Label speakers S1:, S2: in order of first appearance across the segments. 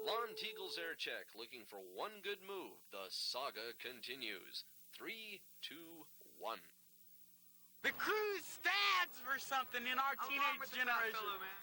S1: Lon Tegels Air Check, looking for one good move. The saga continues. 3, 2, 1.
S2: The crew stands for something in our teenage generation. Fellow, man.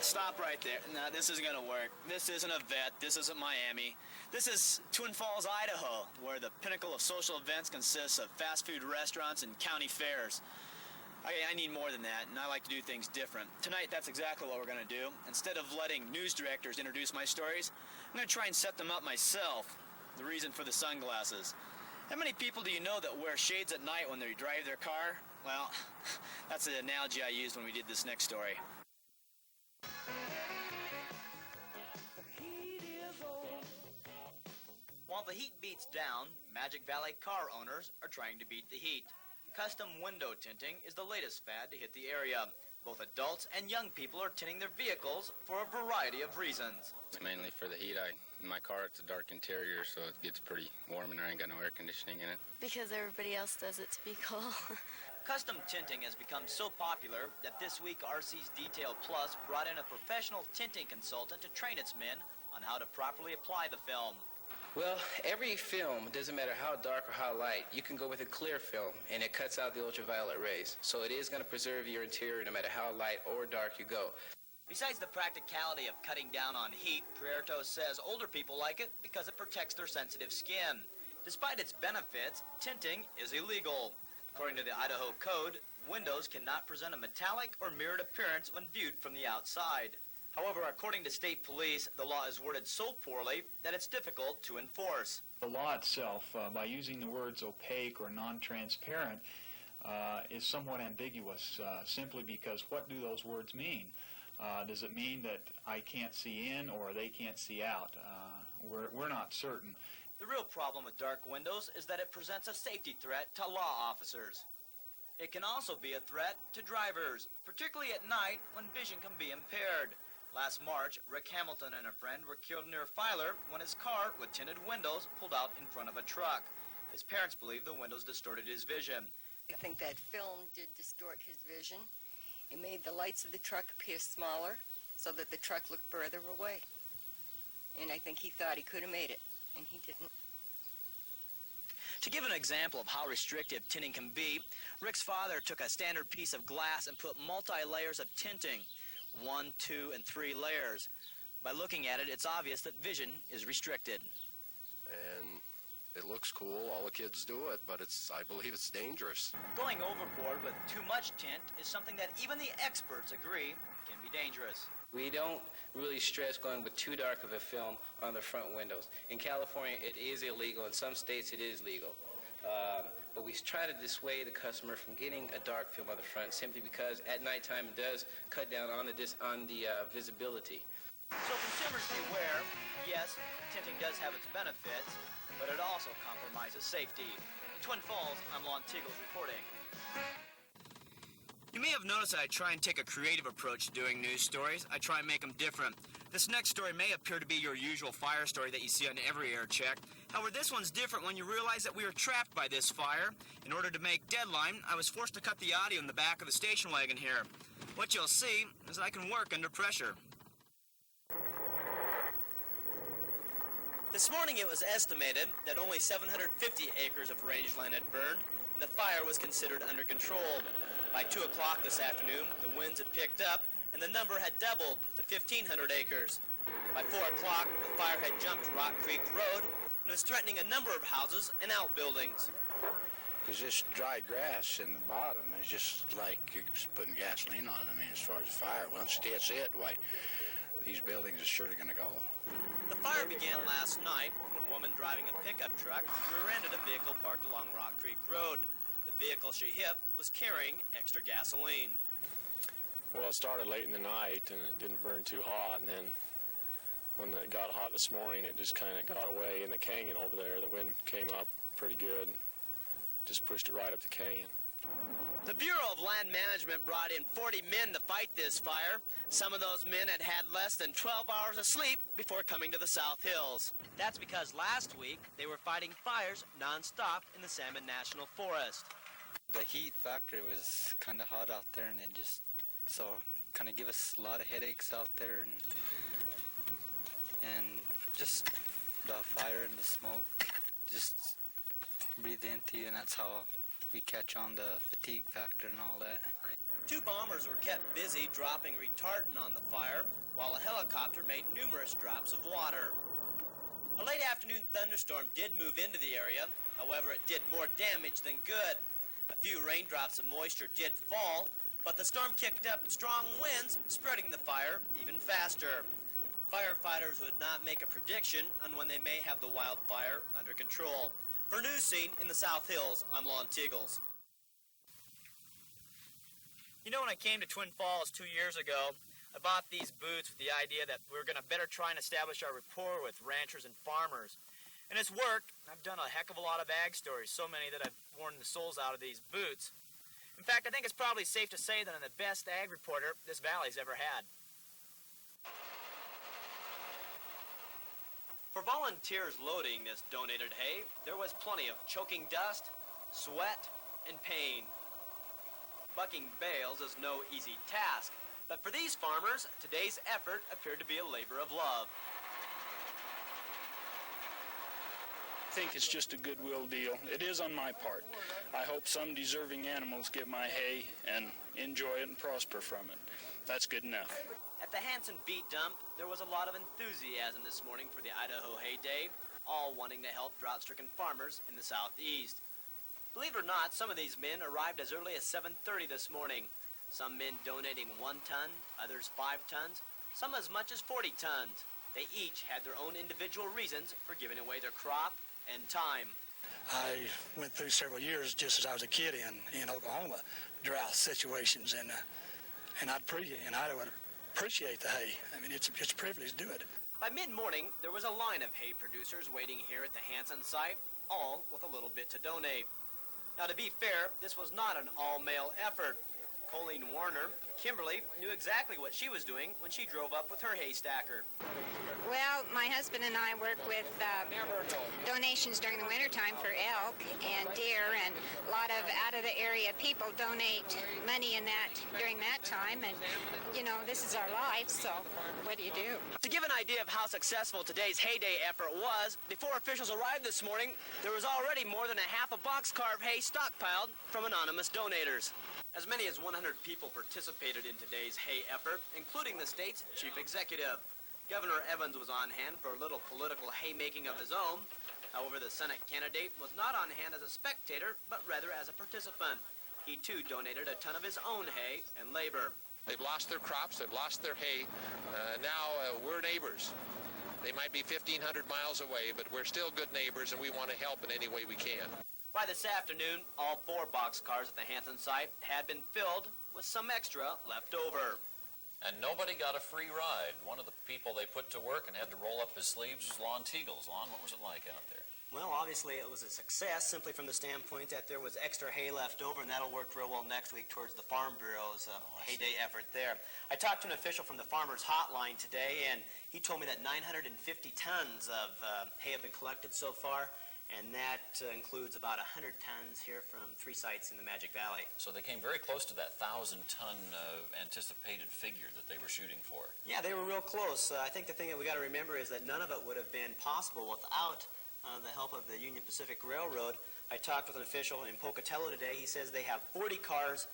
S3: Stop right there. No, this isn't going to work. This isn't a vet. This isn't Miami. This is Twin Falls, Idaho, where the pinnacle of social events consists of fast food restaurants and county fairs. I need more than that, and I like to do things different. Tonight, that's exactly what we're going to do. Instead of letting news directors introduce my stories, I'm going to try and set them up myself. The reason for the sunglasses. How many people do you know that wear shades at night when they drive their car? Well, that's the analogy I used when we did this next story.
S4: While the heat beats down, Magic Valley car owners are trying to beat the heat. Custom window tinting is the latest fad to hit the area. Both adults and young people are tinting their vehicles for a variety of reasons.
S5: It's mainly for the heat. In my car, it's a dark interior, so it gets pretty warm and I ain't got no air conditioning in it.
S6: Because everybody else does it to be cool.
S4: Custom tinting has become so popular that this week RC's Detail Plus brought in a professional tinting consultant to train its men on how to properly apply the film.
S7: Well, every film, doesn't matter how dark or how light, you can go with a clear film, and it cuts out the ultraviolet rays. So it is going to preserve your interior no matter how light or dark you go.
S4: Besides the practicality of cutting down on heat, Prierto says older people like it because it protects their sensitive skin. Despite its benefits, tinting is illegal. According to the Idaho Code, windows cannot present a metallic or mirrored appearance when viewed from the outside. However, according to state police, the law is worded so poorly that it's difficult to enforce.
S8: The law itself, by using the words opaque or non-transparent, is somewhat ambiguous, simply because what do those words mean? Does it mean that I can't see in or they can't see out? We're not certain.
S4: The real problem with dark windows is that it presents a safety threat to law officers. It can also be a threat to drivers, particularly at night when vision can be impaired. Last March, Rick Hamilton and a friend were killed near Filer when his car with tinted windows pulled out in front of a truck. His parents believe the windows distorted his vision.
S9: I think that film did distort his vision. It made the lights of the truck appear smaller so that the truck looked further away. And I think he thought he could have made it, and he didn't.
S4: To give an example of how restrictive tinting can be, Rick's father took a standard piece of glass and put multi-layers of tinting. 1, 2, and 3 layers. By looking at it, it's obvious that vision is restricted.
S1: And it looks cool, all the kids do it, but I believe it's dangerous.
S4: Going overboard with too much tint is something that even the experts agree can be dangerous.
S7: We don't really stress going with too dark of a film on the front windows. In California, it is illegal. In some states, it is legal. But we try to dissuade the customer from getting a dark film on the front simply because at nighttime it does cut down on the visibility.
S4: So consumers beware. Yes, tinting does have its benefits, but it also compromises safety. In Twin Falls, I'm Lon Tegels reporting. You may have noticed that I try and take a creative approach to doing news stories. I try and make them different. This next story may appear to be your usual fire story that you see on every air check. However, this one's different when you realize that we were trapped by this fire. In order to make deadline, I was forced to cut the audio in the back of the station wagon here. What you'll see is that I can work under pressure. This morning it was estimated that only 750 acres of rangeland had burned, and the fire was considered under control. By 2 o'clock this afternoon, the winds had picked up, and the number had doubled to 1,500 acres. By 4 o'clock, the fire had jumped Rock Creek Road and was threatening a number of houses and outbuildings.
S10: Because this dry grass in the bottom is just like putting gasoline on it. I mean, as far as the fire, once it hits it, why, these buildings are surely going to go.
S4: The fire began last night when a woman driving a pickup truck rear-ended a vehicle parked along Rock Creek Road. The vehicle she hit was carrying extra gasoline.
S11: Well, it started late in the night and it didn't burn too hot, and then when it got hot this morning, it just kind of got away in the canyon over there. The wind came up pretty good, just pushed it right up the canyon.
S3: The Bureau of Land Management brought in 40 men to fight this fire. Some of those men had had less than 12 hours of sleep before coming to the South Hills. That's because last week they were fighting fires nonstop in the Salmon National Forest.
S12: The heat factor was kind of hot out there, and it just kind of give us a lot of headaches out there, and just the fire and the smoke just breathe into you, and that's how we catch on the fatigue factor and all that.
S3: 2 bombers were kept busy dropping retardant on the fire, while a helicopter made numerous drops of water. A late afternoon thunderstorm did move into the area. However, it did more damage than good. A few raindrops of moisture did fall, but the storm kicked up strong winds, spreading the fire even faster. Firefighters would not make a prediction on when they may have the wildfire under control. For News Scene in the South Hills, I'm Lon Tegels. You know, when I came to Twin Falls 2 years ago, I bought these boots with the idea that we were going to better try and establish our rapport with ranchers and farmers. And it's worked. I've done a heck of a lot of ag stories, so many that I've worn the soles out of these boots. In fact, I think it's probably safe to say that I'm the best ag reporter this valley's ever had. For volunteers loading this donated hay, there was plenty of choking dust, sweat, and pain. Bucking bales is no easy task, but for these farmers, today's effort appeared to be a labor of love.
S13: I think it's just a goodwill deal. It is on my part. I hope some deserving animals get my hay and enjoy it and prosper from it. That's good enough.
S3: At the Hanson Beet Dump, there was a lot of enthusiasm this morning for the Idaho Hay Day, all wanting to help drought-stricken farmers in the southeast. Believe it or not, some of these men arrived as early as 7:30 this morning. Some men donating 1 ton, others 5 tons, some as much as 40 tons. They each had their own individual reasons for giving away their crop and time.
S14: I went through several years just as I was a kid in Oklahoma, drought situations, and I would appreciate the hay. I mean, it's a privilege to do it.
S3: By mid-morning, there was a line of hay producers waiting here at the Hanson site, all with a little bit to donate. Now, to be fair, this was not an all-male effort. Colleen Warner of Kimberly knew exactly what she was doing when she drove up with her hay stacker.
S15: Well, my husband and I work with donations during the wintertime for elk and deer, and a lot of out-of-the-area people donate money during that time, and, you know, this is our life, so what do you do?
S3: To give an idea of how successful today's hay day effort was, before officials arrived this morning, there was already more than a half a boxcar of hay stockpiled from anonymous donators. As many as 100 people participated in today's hay effort, including the state's chief executive. Governor Evans was on hand for a little political haymaking of his own. However, the Senate candidate was not on hand as a spectator, but rather as a participant. He too donated a ton of his own hay and labor.
S16: They've lost their crops, they've lost their hay. Now we're neighbors. They might be 1,500 miles away, but we're still good neighbors, and we want to help in any way we can.
S3: By this afternoon, all 4 boxcars at the Hanson site had been filled with some extra left over.
S17: And nobody got a free ride. One of the people they put to work and had to roll up his sleeves was Lon Tegels. Lon, what was it like out there?
S3: Well, obviously it was a success simply from the standpoint that there was extra hay left over, and that'll work real well next week towards the Farm Bureau's hay day effort there. I talked to an official from the Farmers Hotline today, and he told me that 950 tons of hay have been collected so far. And that includes about 100 tons here from 3 sites in the Magic Valley.
S17: So they came very close to that 1,000-ton anticipated figure that they were shooting for.
S3: Yeah, they were real close. I think the thing that we got to remember is that none of it would have been possible without the help of the Union Pacific Railroad. I talked with an official in Pocatello today. He says they have 40 cars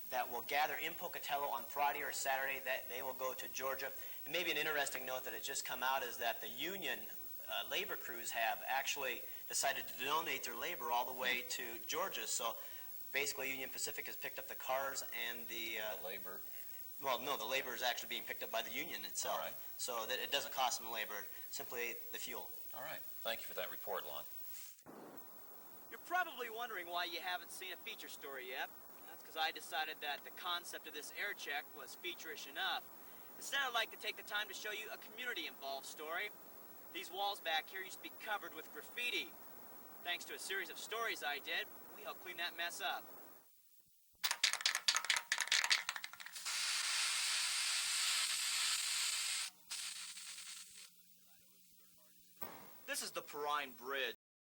S3: that will gather in Pocatello on Friday or Saturday. That they will go to Georgia. And maybe an interesting note that has just come out is that the Union labor crews have actually decided to donate their labor all the way to Georgia. So basically Union Pacific has picked up the cars and the
S17: labor.
S3: Well, no, the labor is actually being picked up by the union itself.
S17: All right.
S3: So that it doesn't cost them labor, simply the fuel.
S17: All right. Thank you for that report, Lon.
S3: You're probably wondering why you haven't seen a feature story yet. That's
S4: because I decided that the concept of this air check was feature-ish enough. Instead, I'd like to take the time to show you a community-involved story. These walls back here used to be covered with graffiti. Thanks to a series of stories I did, we helped clean that mess up. This is the Perrine Bridge.